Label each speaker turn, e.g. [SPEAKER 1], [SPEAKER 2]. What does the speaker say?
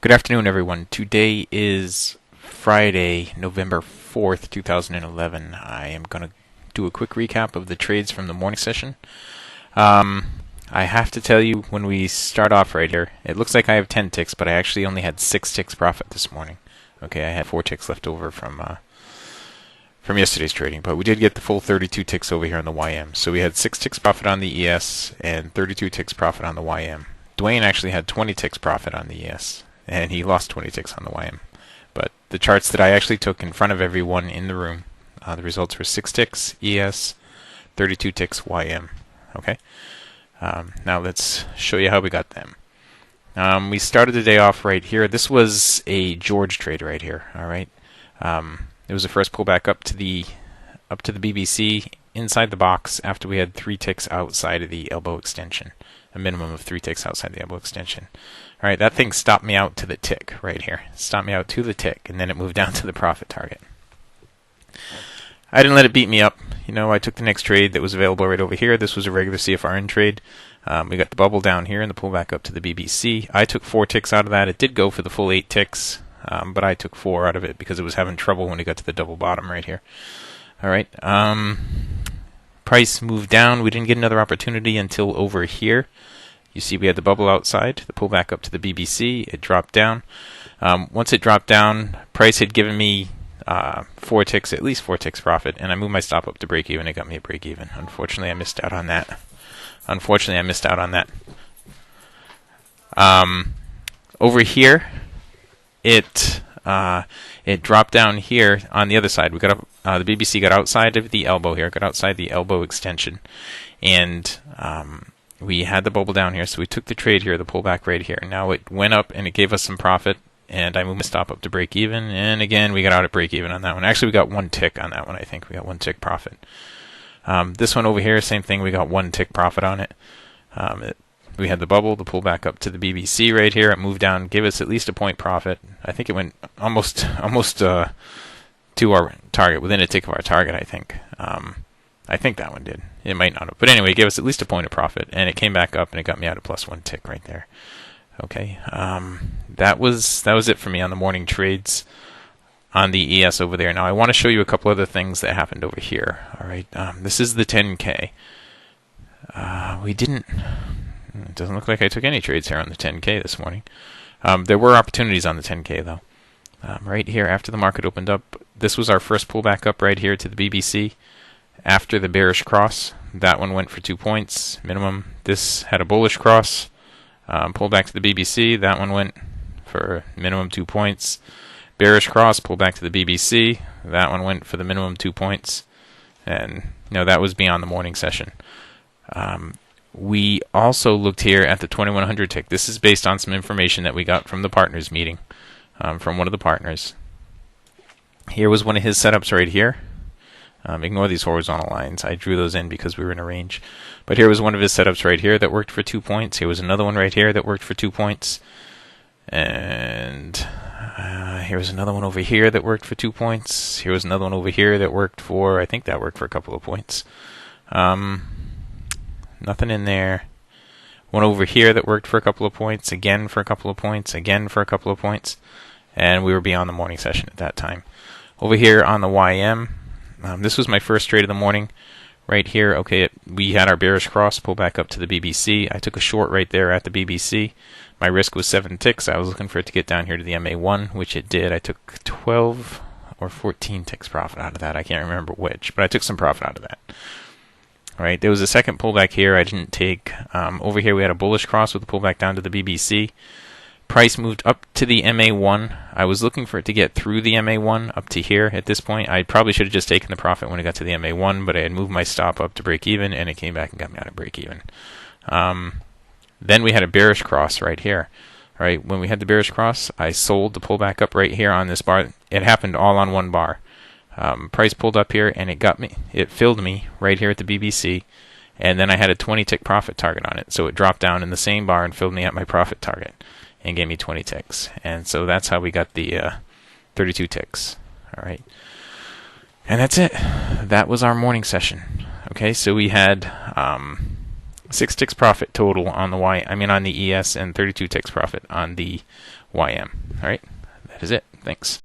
[SPEAKER 1] Good afternoon, everyone. Today is Friday, November 4th, 2011. I am going to do a quick recap of the trades from the morning session. I have to tell you, when we start off right here, it looks like I have 10 ticks, but I actually only had 6 ticks profit this morning. Okay, I had 4 ticks left over from yesterday's trading, but we did get the full 32 ticks over here on the YM. So we had 6 ticks profit on the ES and 32 ticks profit on the YM. Dwayne actually had 20 ticks profit on the ES, and he lost 20 ticks on the YM. But the charts that I actually took in front of everyone in the room, the results were 6 ticks ES, 32 ticks YM. Okay. Now let's show you how we got them. We started the day off right here. This was a George trade right here. All right. It was the first pullback up to the BBC inside the box after we had 3 ticks outside of the elbow extension. A minimum of 3 ticks outside the elbow extension. All right, that thing stopped me out to the tick right here. Stopped me out to the tick, and then it moved down to the profit target. I didn't let it beat me up. I took the next trade that was available right over here. This was a regular CFRN trade. We got the bubble down here and the pullback up to the BBC. I took 4 ticks out of that. It did go for the full 8 ticks, but I took 4 out of it because it was having trouble when it got to the double bottom right here. All right. Price moved down. We didn't get another opportunity until over here. You see we had the bubble outside, the pullback up to the BBC. It dropped down. Once it dropped down, price had given me 4 ticks, at least 4 ticks profit, and I moved my stop up to break even. It got me a break even. Unfortunately, I missed out on that. Over here, it dropped down here on the other side. We got up. The BBC got outside of the elbow here, got outside the elbow extension, and we had the bubble down here, so we took the trade here, the pullback right here. Now it went up and it gave us some profit, and I moved my stop up to break even, and again we got out at break even on that one. Actually, we got 1 tick on that one. I think we got 1 tick profit. This one over here, same thing. We got 1 tick profit on it. We had the bubble, the pullback up to the BBC right here. It moved down, gave us at least a point profit. I think it went almost to our target, within a tick of our target. I think that one did. It might not have. But anyway, it gave us at least a point of profit, and it came back up, and it got me out at plus 1 tick right there. Okay. That was it for me on the morning trades on the ES over there. Now, I want to show you a couple other things that happened over here. All right. This is the 10K. It doesn't look like I took any trades here on the 10K this morning. There were opportunities on the 10K, though. Right here, after the market opened up, this was our first pullback up right here to the BBC. After the bearish cross, that one went for 2 points minimum. This had a bullish cross, pulled back to the BBC. That one went for minimum 2 points. Bearish cross, pulled back to the BBC. That one went for the minimum 2 points. And that was beyond the morning session. We also looked here at the 2100 tick. This is based on some information that we got from the partners meeting, from one of the partners. Here was one of his setups right here. Ignore these horizontal lines. I drew those in because we were in a range. But here was one of his setups right here that worked for 2 points. Here was another one right here that worked for 2 points. And here was another one over here that worked for 2 points. Here was another one over here that worked for, I think that worked for a couple of points. Nothing in there. One over here that worked for a couple of points. Again for a couple of points. Again for a couple of points. And we were beyond the morning session at that time. Over here on the YM, this was my first trade of the morning. Right here, okay, we had our bearish cross pull back up to the BBC. I took a short right there at the BBC. My risk was 7 ticks. I was looking for it to get down here to the MA1, which it did. I took 12 or 14 ticks profit out of that. I can't remember which, but I took some profit out of that. All right, there was a second pullback here I didn't take. Over here we had a bullish cross with a pullback down to the BBC. Price moved up to the MA1. I was looking for it to get through the MA1 up to here at this point. I probably should have just taken the profit when it got to the MA1, but I had moved my stop up to break even, and it came back and got me out of break even. Then we had a bearish cross right here. All right, when we had the bearish cross, I sold the pullback up right here on this bar. It happened all on one bar. Price pulled up here, and it filled me right here at the BBC, and then I had a 20 tick profit target on it. So it dropped down in the same bar and filled me at my profit target and gave me 20 ticks. And so that's how we got the 32 ticks. All right. And that's it. That was our morning session. Okay, so we had 6 ticks profit total on the on the ES, and 32 ticks profit on the YM. All right, that is it. Thanks.